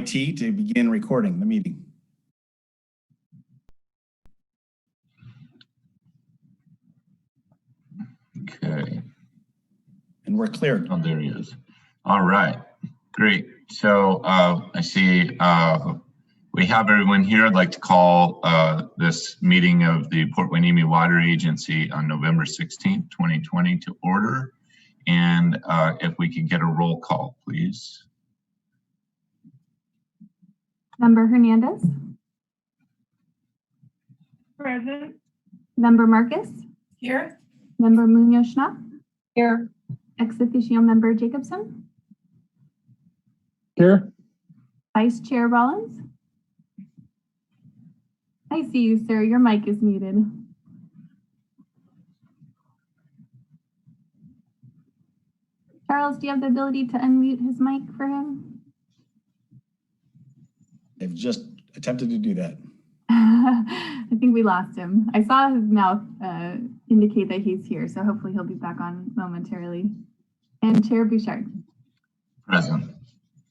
IT to begin recording the meeting. Okay. And we're cleared. Oh, there he is. All right, great. So I see we have everyone here. I'd like to call this meeting of the Port Hueneme Water Agency on November 16th, 2020 to order. And if we could get a roll call, please. Member Hernandez. Present. Member Marcus. Here. Member Munoz-Schnapp. Here. Ex officio member Jacobson. Here. Vice Chair Rollins. I see you, sir. Your mic is muted. Charles, do you have the ability to unmute his mic for him? They've just attempted to do that. I think we lost him. I saw his mouth indicate that he's here, so hopefully he'll be back on momentarily. And Chair Bouchard. Present.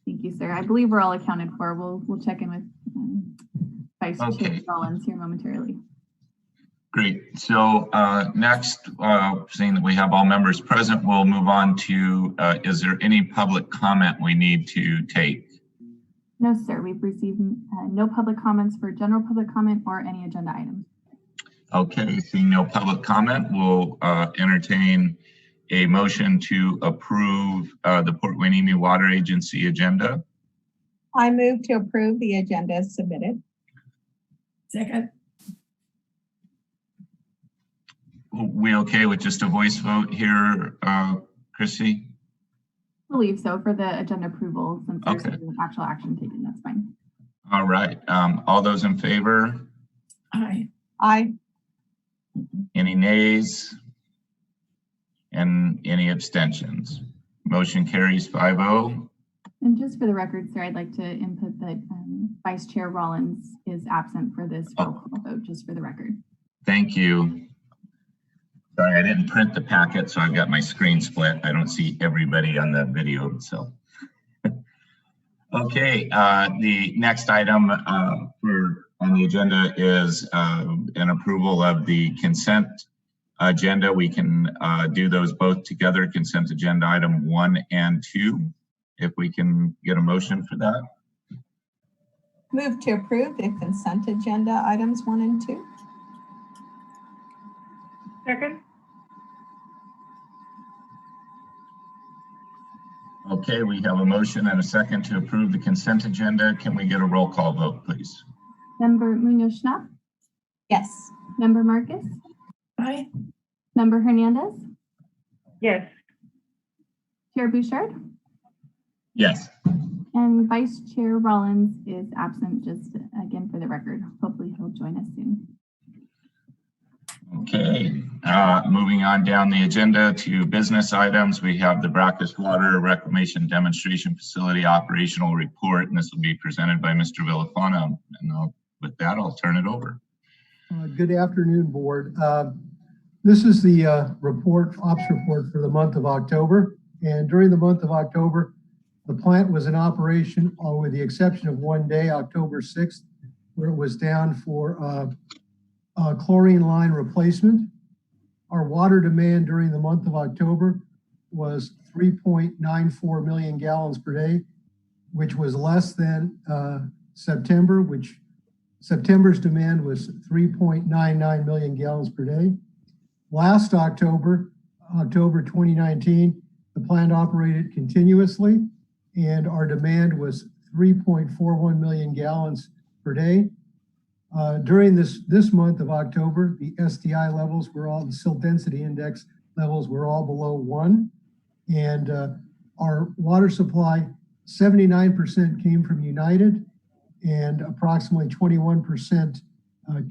Thank you, sir. I believe we're all accounted for. We'll check in with Vice Chair Rollins here momentarily. Great. So next, seeing that we have all members present, we'll move on to, is there any public comment we need to take? No, sir. We've received no public comments for general public comment or any agenda items. Okay, seeing no public comment, we'll entertain a motion to approve the Port Hueneme Water Agency agenda. I move to approve the agenda as submitted. Second. We okay with just a voice vote here, Chrissy? I believe so for the agenda approval, since there's no actual action taken. That's fine. All right. All those in favor? Aye. Aye. Any nays? And any abstentions? Motion carries 5-0. And just for the record, sir, I'd like to input that Vice Chair Rollins is absent for this roll call vote, just for the record. Thank you. Sorry, I didn't print the packet, so I've got my screen split. I don't see everybody on the video, so. Okay, the next item on the agenda is an approval of the consent agenda. We can do those both together, consent agenda item 1 and 2, if we can get a motion for that. Move to approve the consent agenda items 1 and 2. Second. Okay, we have a motion and a second to approve the consent agenda. Can we get a roll call vote, please? Member Munoz-Schnapp. Yes. Member Marcus. Aye. Member Hernandez. Yes. Chair Bouchard. Yes. And Vice Chair Rollins is absent, just again for the record. Hopefully he'll join us soon. Okay, moving on down the agenda to business items, we have the Brackish Water Reclamation Demonstration Facility Operational Report, and this will be presented by Mr. Villafana. And with that, I'll turn it over. Good afternoon, board. This is the ops report for the month of October. And during the month of October, the plant was in operation with the exception of one day, October 6th, where it was down for chlorine line replacement. Our water demand during the month of October was 3.94 million gallons per day, which was less than September, which September's demand was 3.99 million gallons per day. Last October 2019, the plant operated continuously and our demand was 3.41 million gallons per day. During this month of October, the SDI levels were all, the silt density index levels were all below 1. And our water supply, 79% came from United and approximately 21%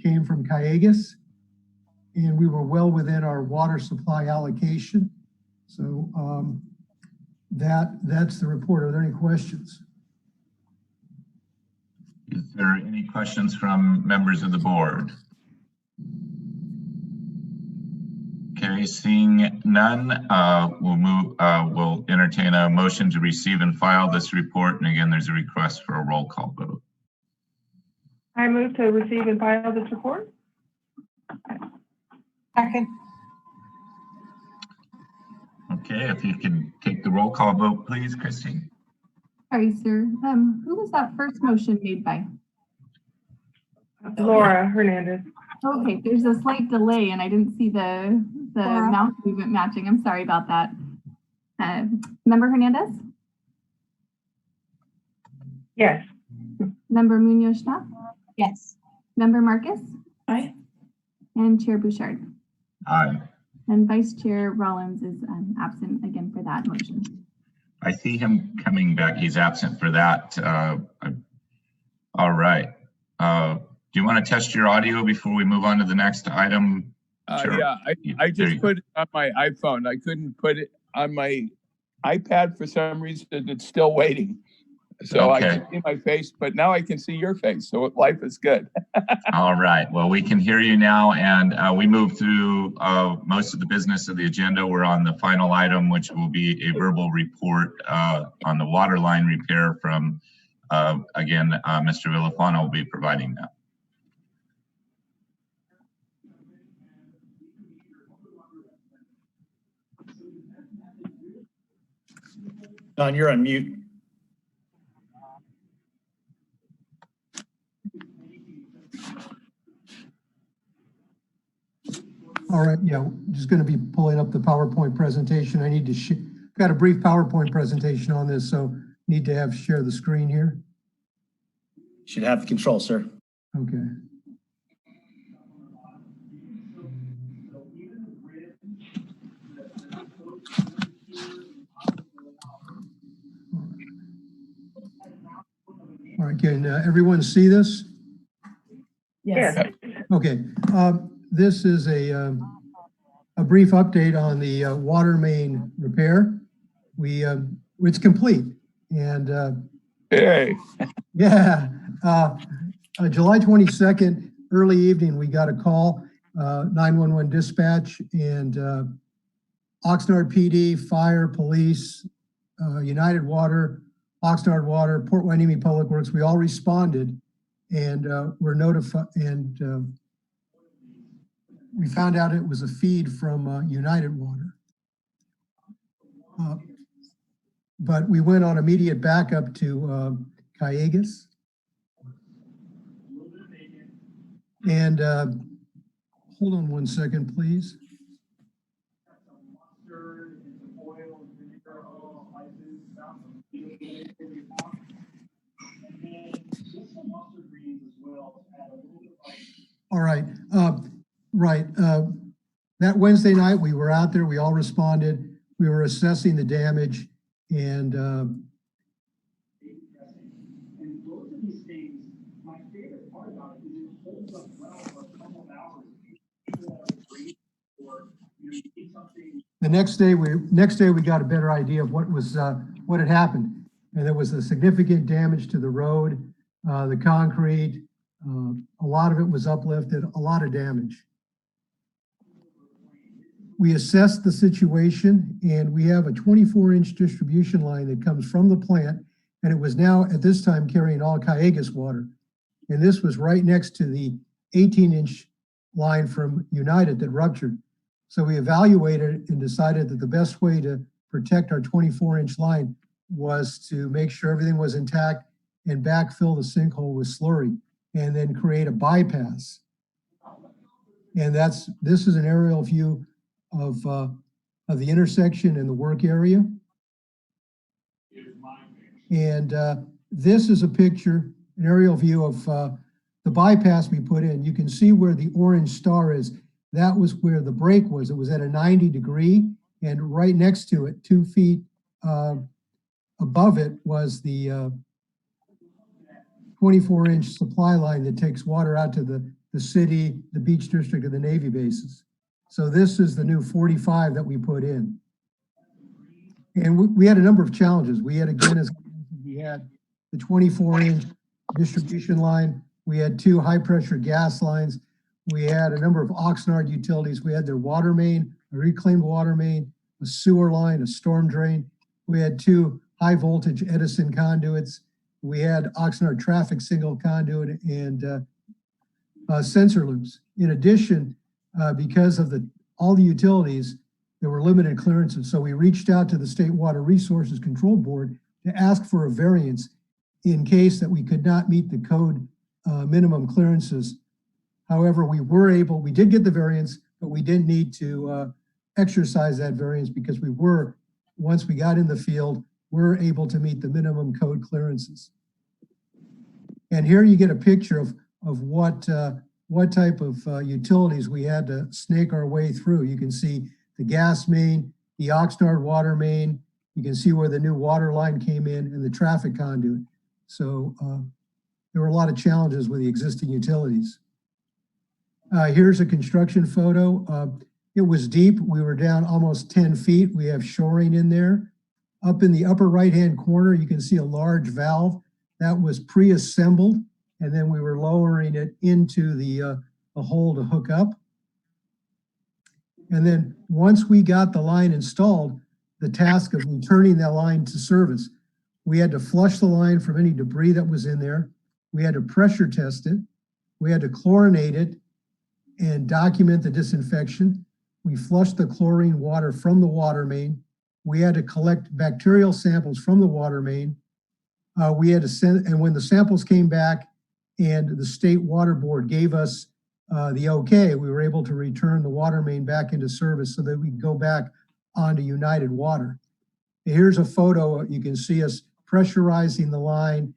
came from Cayugas. And we were well within our water supply allocation. So that's the report. Are there any questions? Is there any questions from members of the board? Okay, Okay, seeing none, we'll entertain a motion to receive and file this report. And again, there's a request for a roll call vote. I move to receive and file this report. Second. Okay, if you can take the roll call vote, please, Christine. Sorry, sir. Who was that first motion made by? Laura Hernandez. Okay, there's a slight delay and I didn't see the Laura. mouse movement matching. I'm sorry about that. Member Hernandez? Yes. Member Munoz-Schnapp? Yes. Member Marcus? Aye. And Chair Bouchard? Aye. And Vice Chair Rollins is absent again for that motion. I see him coming back. He's absent for that. All right. Do you want to test your audio before we move on to the next item? Sure. Yeah, I just put it on my iPhone. I couldn't put it on my iPad for some reason. It's still waiting. So I Okay. can see my face, but now I can see your face. So life is good. All right. Well, we can hear you now, and we moved through most of the business of the agenda. We're on the final item, which will be a verbal report on the water line repair from, again, Mr. Villafana will be providing that. Don, you're on mute. All right, yeah, just going to be pulling up the PowerPoint presentation. I need to got a brief PowerPoint presentation on this, so need to share the screen here. Should have control, sir. Okay. All right, can everyone see this? Yes. Okay, this is a brief update on the water main repair. It's complete, and Hey, yeah, July 22nd, early evening, we got a call, 911 dispatch, and Oxnard PD, fire, police, United Water, Oxnard Water, Port Hueneme Public Works, we all responded, and were notified, and we found out it was a feed from United Water. But we went on immediate backup to Callegas. And hold on one second, please. All right, that Wednesday night, we were out there, we all responded, we were assessing the damage, and the next day we got a better idea of what had happened, and there was a significant damage to the road, the concrete, a lot of it was uplifted, a lot of damage. We assessed the situation, and we have a 24-inch distribution line that comes from the plant, and it was now at this time carrying all Callegas water. And this was right next to the 18-inch line from United that ruptured. So we evaluated it and decided that the best way to protect our 24-inch line was to make sure everything was intact and backfill the sinkhole with slurry and then create a bypass. And this is an aerial view of the intersection and the work area. And this is a picture, an aerial view of the bypass we put in. You can see where the orange star is. That was where the break was. It was at a 90 degree, and right next to it, 2 feet above it, was the 24-inch supply line that takes water out to the city, the beach district, and the Navy bases. So this is the new 45 that we put in. And we had a number of challenges. We had, again, we had the 24-inch distribution line. We had 2 high-pressure gas lines. We had a number of Oxnard utilities. We had their water main a reclaimed water main, a sewer line, a storm drain. We had 2 high voltage Edison conduits. We had Oxnard traffic signal conduit and sensor loops. In addition, because of all the utilities, there were limited clearances. So we reached out to the State Water Resources Control Board to ask for a variance in case that we could not meet the code minimum clearances. However, we did get the variance, but we didn't need to exercise that variance because once we got in the field, we're able to meet the minimum code clearances. And here you get a picture of what type of utilities we had to snake our way through. You can see the gas main, the Oxnard water main. You can see where the new water line came in and the traffic conduit. So there were a lot of challenges with the existing utilities. Here's a construction photo. It was deep. We were down almost 10 feet. We have shoring in there. Up in the upper right-hand corner, you can see a large valve that was pre-assembled, and then we were lowering it into the hole to hook up. And then once we got the line installed, the task of returning that line to service, we had to flush the line from any debris that was in there. We had to pressure test it. We had to chlorinate it and document the disinfection. We flushed the chlorine water from the water main. We had to collect bacterial samples from the water main. We had to send, and when the samples came back and the State Water Board gave us the okay, we were able to return the water main back into service so that we could go back onto United Water. Here's a photo. You can see us pressurizing the line.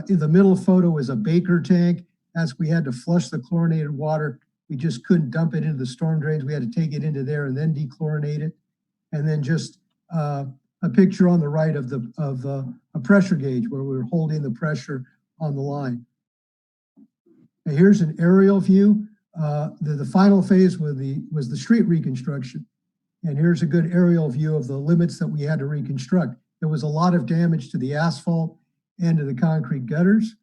In the middle photo is a Baker tank. As we had to flush the chlorinated water, we just couldn't dump it into the storm drains. We had to take it into there and then dechlorinate it. And then just a picture on the right of a pressure gauge where we were holding the pressure on the line. And here's an aerial view. The final phase was the street reconstruction. And here's a good aerial view of the limits that we had to reconstruct. There was a lot of damage to the asphalt and to the concrete gutters.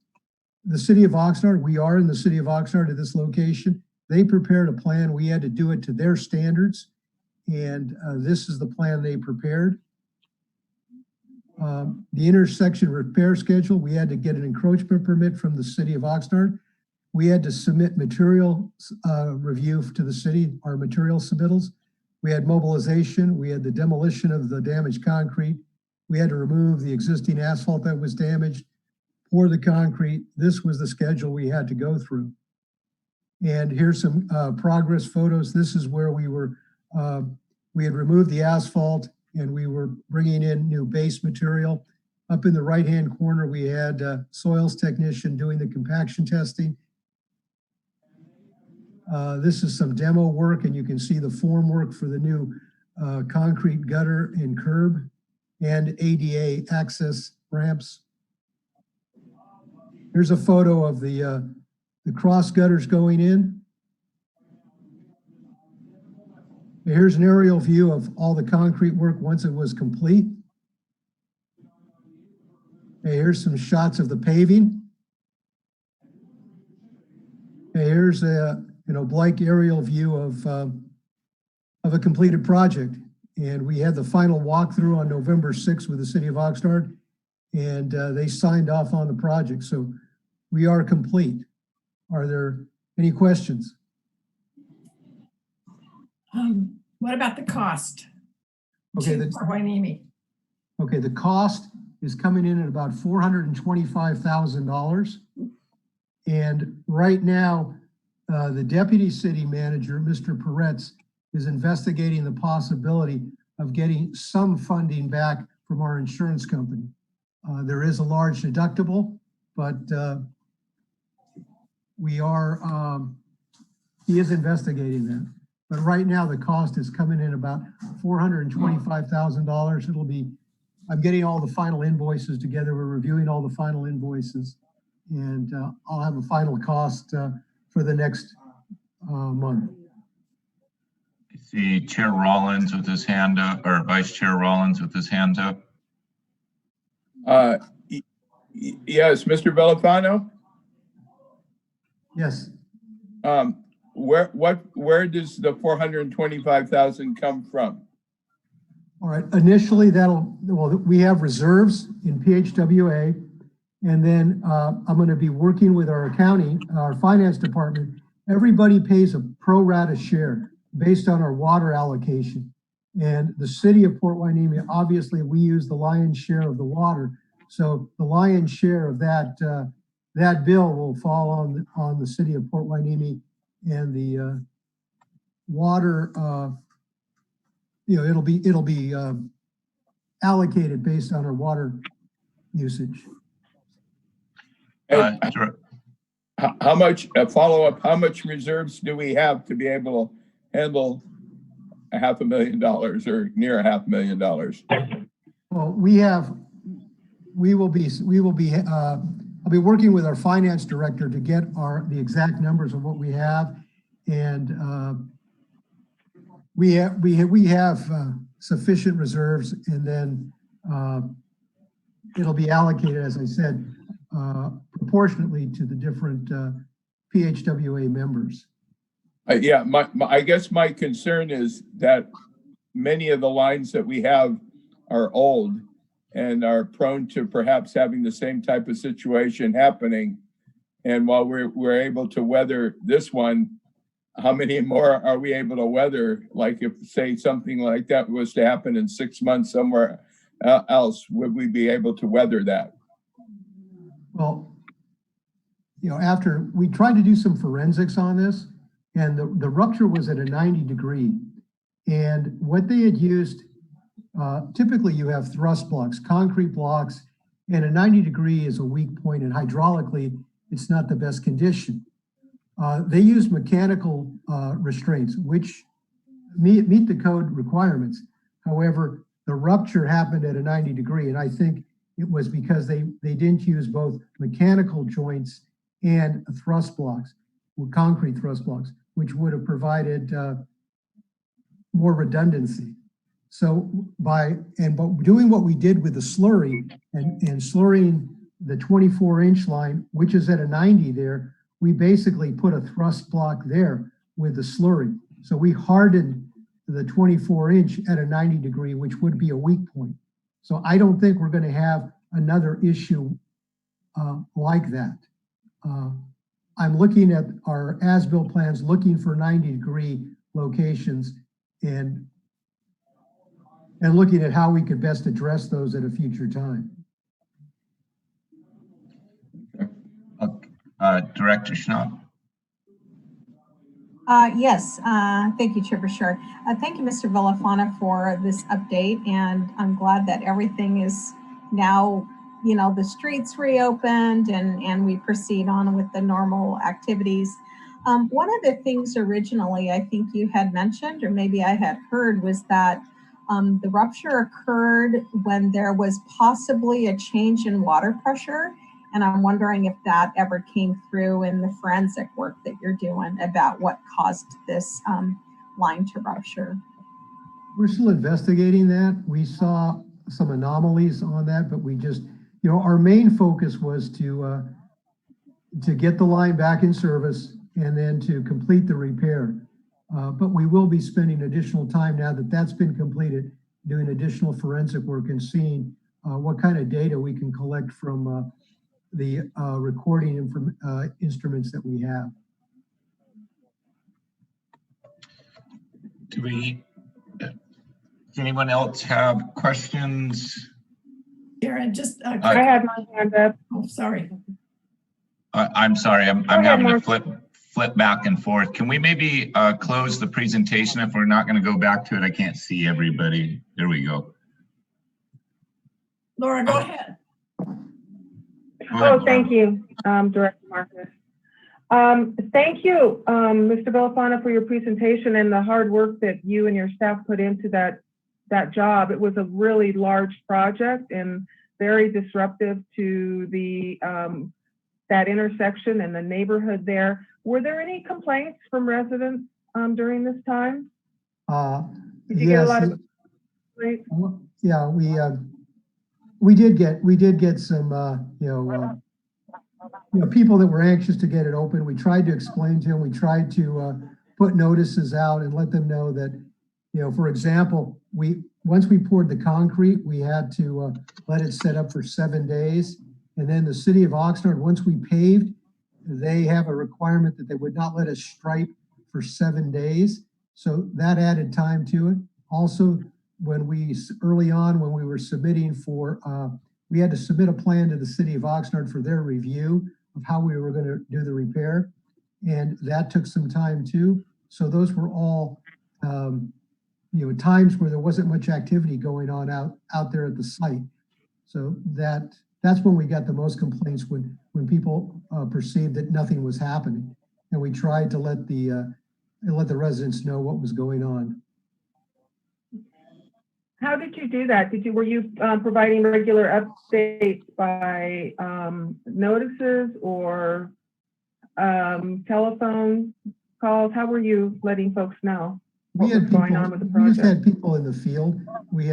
The city of Oxnard, we are in the city of Oxnard at this location. They prepared a plan. We had to do it to their standards. And this is the plan they prepared. The intersection repair schedule, we had to get an encroachment permit from the city of Oxnard. We had to submit material review to the city, our material submittals. We had mobilization. We had the demolition of the damaged concrete. We had to remove the existing asphalt that was damaged, pour the concrete. This was the schedule we had to go through. And here's some progress photos. This is where we had removed the asphalt and we were bringing in new base material. Up in the right-hand corner, we had soils technician doing the compaction testing. This is some demo work, and you can see the form work for the new concrete gutter and curb and ADA access ramps. Here's a photo of the cross gutters going in. Here's an aerial view of all the concrete work once it was complete. Here's some shots of the paving. Here's a blank aerial view of a completed project. And we had the final walkthrough on November 6th with the city of Oxnard, and they signed off on the project. So we are complete. Are there any questions? What about the cost? Okay, the cost is coming in at about $425,000. And right now, the deputy city manager, Mr. Peretz, is investigating the possibility of getting some funding back from our insurance company. There is a large deductible, but he is investigating that. But right now the cost is coming in about $425,000. I'm getting all the final invoices together. We're reviewing all the final invoices, and I'll have a final cost for the next month. I see Chair Rollins with his hand up, or Vice Chair Rollins with his hand up. Yes, Mr. Belafano? Yes. where does the 425,000 come from? All right, initially we have reserves in PHWA. And then I'm going to be working with our finance department. Everybody pays a pro rata share based on our water allocation. And the city of Port Hueneme, obviously we use the lion's share of the water. So the lion's share of that bill will fall on the city of Port Hueneme, and the water, it'll be allocated based on our water usage. How much, follow-up, how much reserves do we have to be able to handle $500,000 or near $500,000? Well, I'll be working with our finance director to get the exact numbers of what we have. And we have sufficient reserves, and then it'll be allocated, as I said, proportionately to the different PHWA members. Yeah, I guess my concern is that many of the lines that we have are old and are prone to perhaps having the same type of situation happening. And while we're able to weather this one, how many more are we able to weather? Like if, say, something like that was to happen in 6 months somewhere else, would we be able to weather that? Well, after we tried to do some forensics on this, and the rupture was at a 90-degree. And what they had used, typically you have thrust blocks, concrete blocks, and a 90-degree is a weak point, and hydraulically, it's not the best condition. They use mechanical restraints, which meet the code requirements. However, the rupture happened at a 90-degree, and I think it was because they didn't use both mechanical joints and thrust blocks, or concrete thrust blocks, which would have provided more redundancy. So by doing what we did with the slurry and slurrying the 24-inch line, which is at a 90 there, we basically put a thrust block there with the slurry. So we hardened the 24-inch at a 90-degree, which would be a weak point. So I don't think we're going to have another issue like that. I'm looking at our as-built plans, looking for 90-degree locations, and looking at how we could best address those at a future time. Director Schnapp. Yes, thank you, Chair Bashir. Thank you, Mr. Villafana, for this update, and I'm glad that everything is now, the streets reopened and we proceed on with the normal activities. One of the things originally I think you had mentioned, or maybe I had heard, was that the rupture occurred when there was possibly a change in water pressure. And I'm wondering if that ever came through in the forensic work that you're doing about what caused this line to rupture. We're still investigating that. We saw some anomalies on that, but we just, our main focus was to get the line back in service and then to complete the repair. But we will be spending additional time now that that's been completed, doing additional forensic work and seeing what kind of data we can collect from the recording instruments that we have. Does anyone else have questions? Karen, just, I had my hand up. oh, sorry. I'm sorry, I'm ahead, having to Mark. flip back and forth. Can we maybe close the presentation if we're not going to go back to it? I can't see everybody. There we go. Laura, go ahead. Oh, thank you, Director Marcus. Thank you, Mr. Villafana, for your presentation and the hard work that you and your staff put into that job. It was a really large project and very disruptive to the that intersection and the neighborhood there. Were there any complaints from residents during this time? Did you get a lot of complaints? Yeah, we did get some people that were anxious to get it open. We tried to explain to them, we tried to put notices out and let them know that, for example, once we poured the concrete, we had to let it set up for 7 days. And then the city of Oxnard, once we paved, they have a requirement that they would not let us stripe for 7 days. So that added time to it. Also, early on, when we were submitting we had to submit a plan to the city of Oxnard for their review of how we were going to do the repair. And that took some time too. So those were all, times where there wasn't much activity going on out there at the site. So that's when we got the most complaints, when people perceived that nothing was happening. And we tried to let the residents know what was going on. How did you do that? Were you providing regular updates by notices or telephone calls? How were you letting folks know what was going on with the project? We just had people in the field. We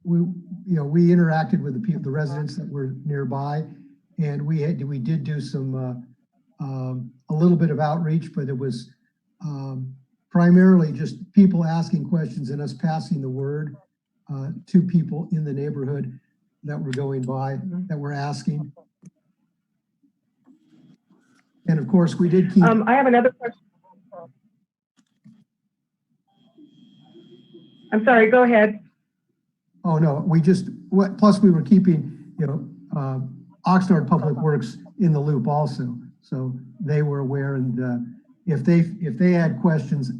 interacted with the residents that were nearby, and we did do some a little bit of outreach, but it was primarily just people asking questions and us passing the word to people in the neighborhood that were going by, that were asking. And of course, we did keep. I have another question. I'm sorry, go ahead. Oh, no, plus we were keeping, Oxnard Public Works in the loop also. So they were aware, and if they had questions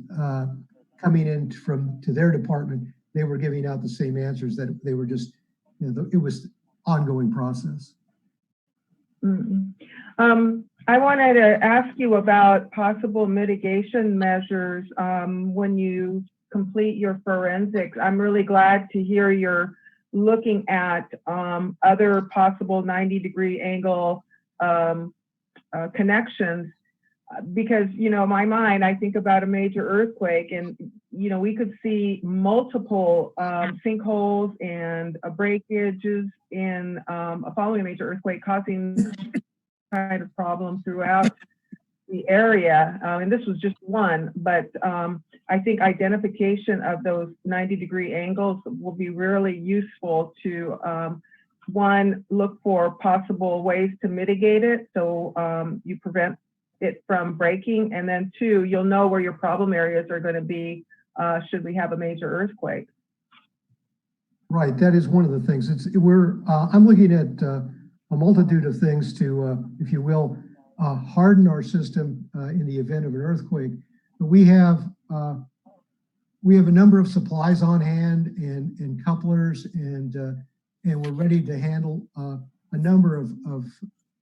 coming in to their department, they were giving out the same answers, that they were just, it was ongoing process. I wanted to ask you about possible mitigation measures when you complete your forensics. I'm really glad to hear you're looking at other possible 90-degree angle connections, because, my mind, I think about a major earthquake, and, we could see multiple sinkholes and breakages in following a major earthquake, causing kind of problems throughout the area. And this was just one, but I think identification of those 90-degree angles will be really useful to, one, look for possible ways to mitigate it, so you prevent it from breaking, and then two, you'll know where your problem areas are going to be should we have a major earthquake. Right, that is one of the things. I'm looking at a multitude of things to, if you will, harden our system in the event of an earthquake. But we have a number of supplies on hand and couplers, and we're ready to handle a number of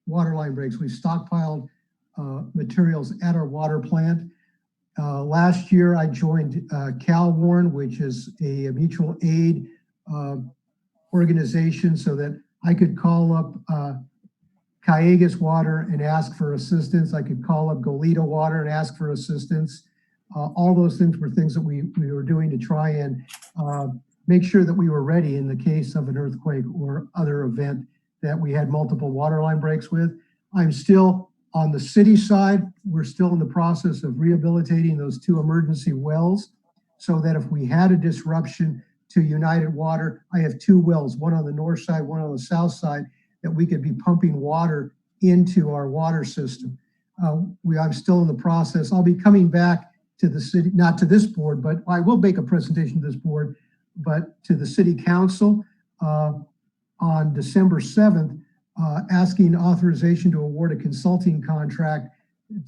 water line breaks. We've stockpiled materials at our water plant. Last year, I joined CalWarn, which is a mutual aid organization, so that I could call up Cayugas Water and ask for assistance. I could call up Goleta Water and ask for assistance. All those things were things that we were doing to try and make sure that we were ready in the case of an earthquake or other event that we had multiple water line breaks with. I'm still on the city side. We're still in the process of rehabilitating those 2 emergency wells, so that if we had a disruption to United Water, I have 2 wells, one on the north side, one on the south side, that we could be pumping water into our water system. I'm still in the process. I'll be coming back to the city, not to this board, but I will make a presentation to this board, but to the city council on December 7th, asking authorization to award a consulting contract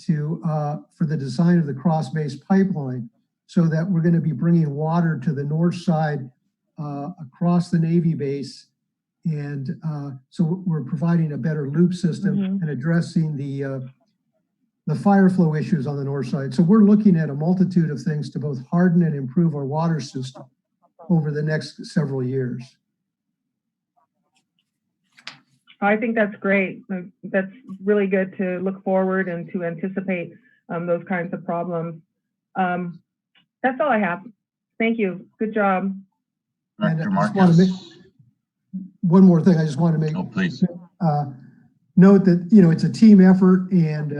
for the design of the cross-base pipeline, so that we're going to be bringing water to the north side across the Navy base. And so we're providing a better loop system and addressing the fire flow issues on the north side. So we're looking at a multitude of things to both harden and improve our water system over the next several years. I think that's great. That's really good to look forward and to anticipate those kinds of problems. That's all I have. Thank you. Good job. Dr. One more thing I just want to make. Oh, please. note that, it's a team effort, and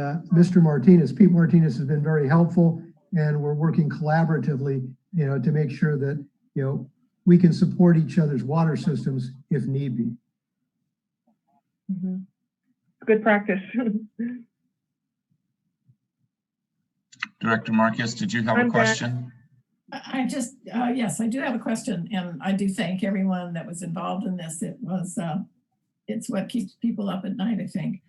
Pete Martinez has been very helpful, and we're working collaboratively, to make sure that, we can support each other's water systems if need be. Mhm. Good practice. Director Marcus, did you have a I'm back. question? I just, yes, I do have a question, and I do thank everyone that was involved in this. It was, it's what keeps people up at night, I think,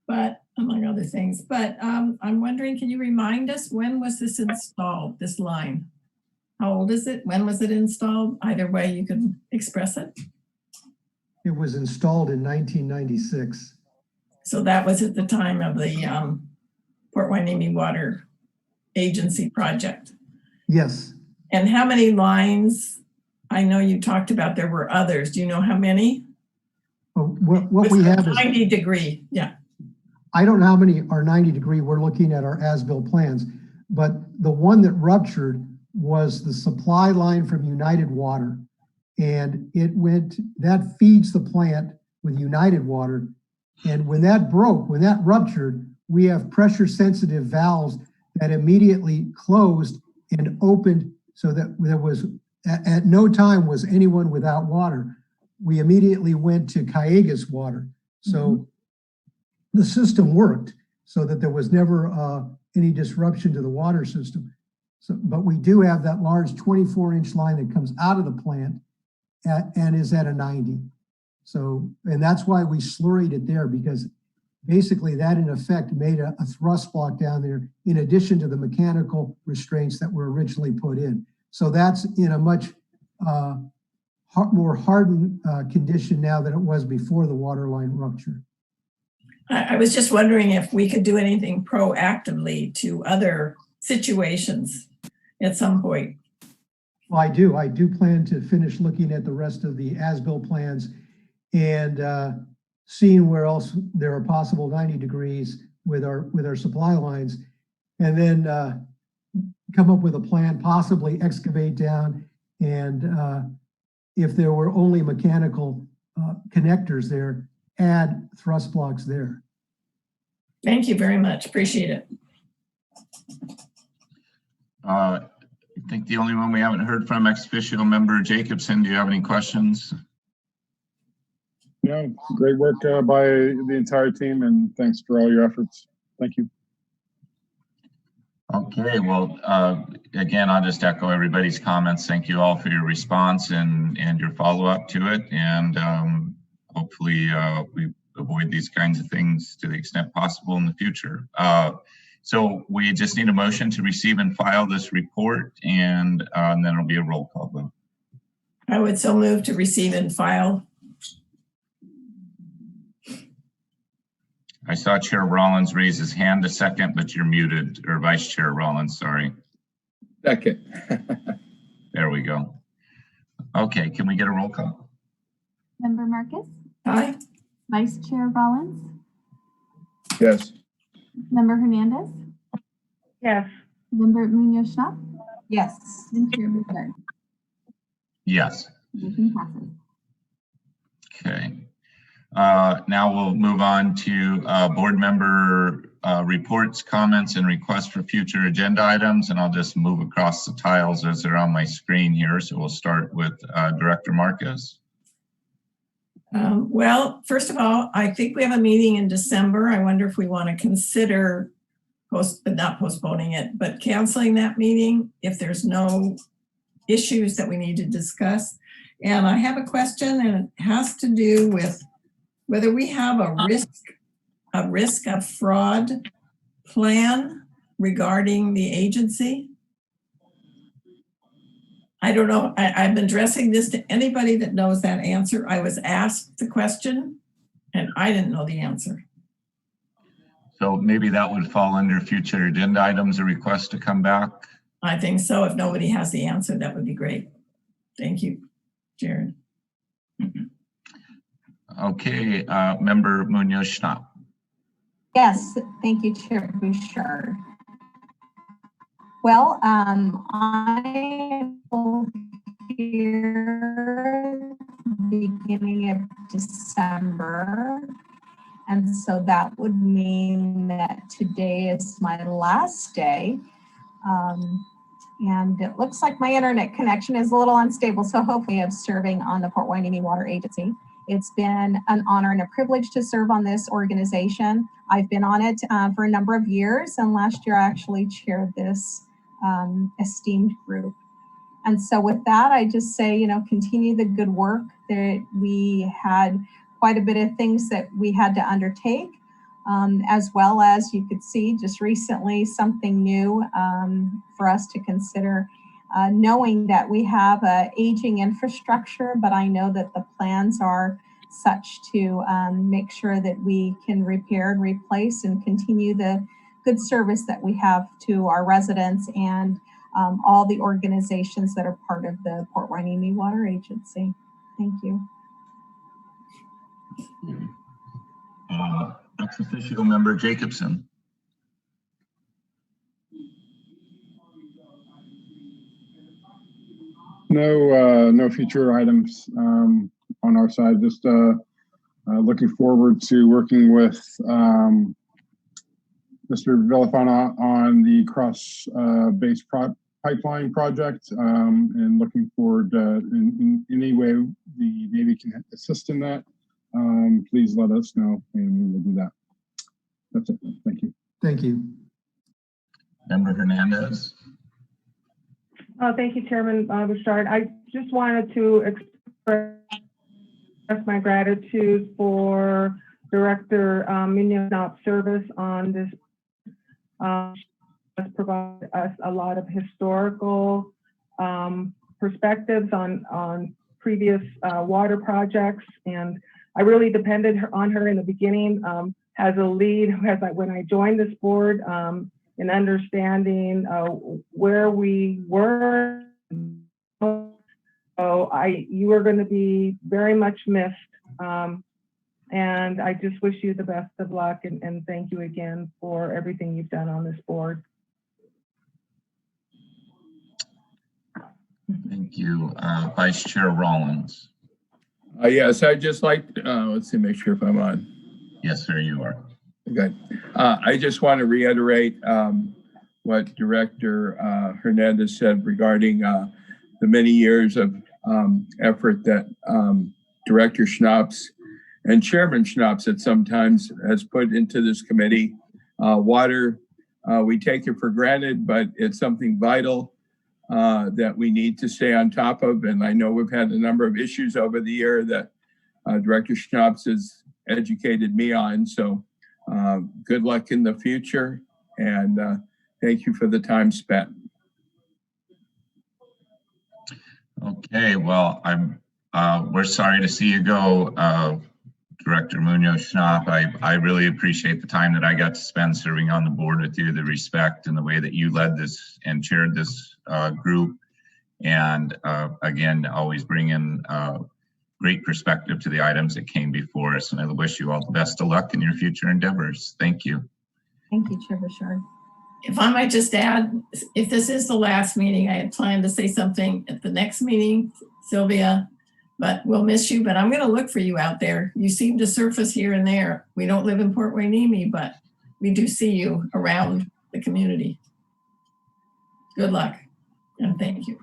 but among other things. But I'm wondering, can you remind us, when was this installed, this line? How old is it? When was it installed? Either way, you can express it. It was installed in 1996. So that was at the time of the Port Hueneme Water Agency project. Yes. And how many lines? I know you talked about there were others. Do you know how many? What we have is 90 degree, yeah. I don't know how many are 90 degree. We're looking at our as-built plans, but the one that ruptured was the supply line from United Water. And that feeds the plant with United Water. And when that ruptured, we have pressure sensitive valves that immediately closed and opened, so that there was, at no time was anyone without water. We immediately went to Cayuga's water. So the system worked, so that there was never any disruption to the water system. So, but we do have that large 24-inch line that comes out of the plant and is at a 90. So, and that's why we slurried it there, because basically that in effect made a thrust block down there, in addition to the mechanical restraints that were originally put in. So that's in a much more hardened condition now than it was before the water line rupture. I was just wondering if we could do anything proactively to other situations at some point. Well, I do plan to finish looking at the rest of the as-built plans and seeing where else there are possible 90 degrees with our supply lines, and then come up with a plan, possibly excavate down, and if there were only mechanical connectors there, add thrust blocks there. Thank you very much. Appreciate it. I think the only one we haven't heard from, ex officio member Jacobson. Do you have any questions? No, great work by the entire team, and thanks for all your efforts. Thank you. Okay, well, again, I'll just echo everybody's comments. Thank you all for your response and your follow-up to it. And hopefully we avoid these kinds of things to the extent possible in the future. So we just need a motion to receive and file this report, and then it'll be a roll call vote. I would so move to receive and file. I saw Chair Rollins raise his hand a second, but you're muted, or Vice Chair Rollins, sorry. Second. There we go. Okay, can we get a roll call? Member Marcus? Aye. Vice Chair Rollins? Yes. Member Hernandez? Yes. Member Munoz-Schnapp? Yes. And Chair Bouchard? Yes. Motion passes. Okay. Now we'll move on to board member reports, comments, and requests for future agenda items. And I'll just move across the tiles as they're on my screen here. So we'll start with Director Marcus. Well, first of all, I think we have a meeting in December. I wonder if we want to consider not postponing it, but canceling that meeting if there's no issues that we need to discuss. And I have a question, and it has to do with whether we have a risk of fraud plan regarding the agency. I don't know. I've been addressing this to anybody that knows that answer. I was asked the question and I didn't know the answer. So maybe that would fall under future agenda items, a request to come back. I think so. If nobody has the answer, that would be great. Thank you, Jared. Okay, Member Munoz-Schnapp. Yes, thank you, Chair Bouchard. Well, I will hear beginning of December And so that would mean that today is my last day. And it looks like my internet connection is a little unstable, so hopefully I'm serving on the Port Hueneme Water Agency. It's been an honor and a privilege to serve on this organization. I've been on it for a number of years, and last year I actually chaired this esteemed group. And so with that, I just say, you know, continue the good work. That we had quite a bit of things that we had to undertake, as well as you could see just recently something new for us to consider, knowing that we have an aging infrastructure, but I know that the plans are such to make sure that we can repair and replace and continue the good service that we have to our residents and all the organizations that are part of the Port Hueneme Water Agency. Thank you. Ex officio member Jacobson. No future items on our side. Just looking forward to working with Mr. Villafana on the cross-based pipeline project, and looking forward in any way the Navy can assist in that. Please let us know and we will do that. That's it. Thank you. Thank you. Member Hernandez. Thank you, Chairman Bouchard. I just wanted to express my gratitude for Director Munoz's service on this. Has provided us a lot of historical perspectives on previous water projects, and I really depended on her in the beginning as a lead, when I joined this board, in understanding where we were. So you are going to be very much missed, and I just wish you the best of luck, and thank you again for everything you've done on this board. Thank you. Vice Chair Rollins. Yes, I'd just like, let's see, make sure if I'm on. Yes, sir, you are. Good. I just want to reiterate what Director Hernandez said regarding the many years of effort that Director Schnapps and Chairman Schnapps at sometimes has put into this committee. Water, we take it for granted, but it's something vital that we need to stay on top of. And I know we've had a number of issues over the year that Director Schnapps has educated me on. So good luck in the future, and thank you for the time spent. Okay, well, we're sorry to see you go, Director Munoz-Schnapp. I really appreciate the time that I got to spend serving on the board with you, the respect and the way that you led this and chaired this group. And again, always bring in great perspective to the items that came before us. And I wish you all the best of luck in your future endeavors. Thank you. Thank you, Chair Bouchard. If I might just add, if this is the last meeting, I had planned to say something at the next meeting, Sylvia, but we'll miss you. But I'm going to look for you out there. You seem to surface here and there. We don't live in Port Hueneme, but we do see you around the community. Good luck and thank you.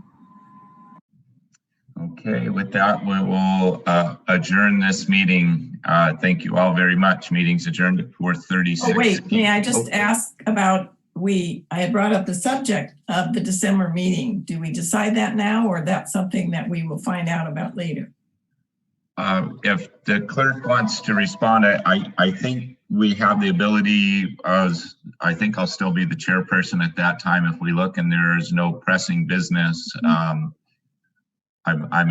Okay, with that, we will adjourn this meeting. Thank you all very much. Meeting's adjourned at 4:36. Oh, wait, may I just ask about I had brought up the subject of the December meeting. Do we decide that now, or that's something that we will find out about later? If the clerk wants to respond, I think we have the ability, I think I'll still be the chairperson at that time if we look and there is no pressing business. I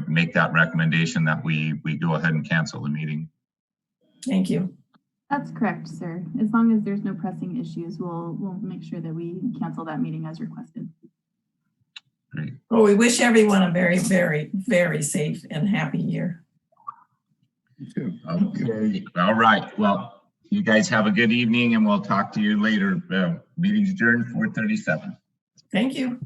make that recommendation that we go ahead and cancel the meeting. Thank you. That's correct, sir. As long as there's no pressing issues, we'll make sure that we cancel that meeting as requested. Great. Well, we wish everyone a very, very, very safe and happy year. You too. Okay. All right. Well, you guys have a good evening and we'll talk to you later. Meeting's adjourned 4:37. Thank you.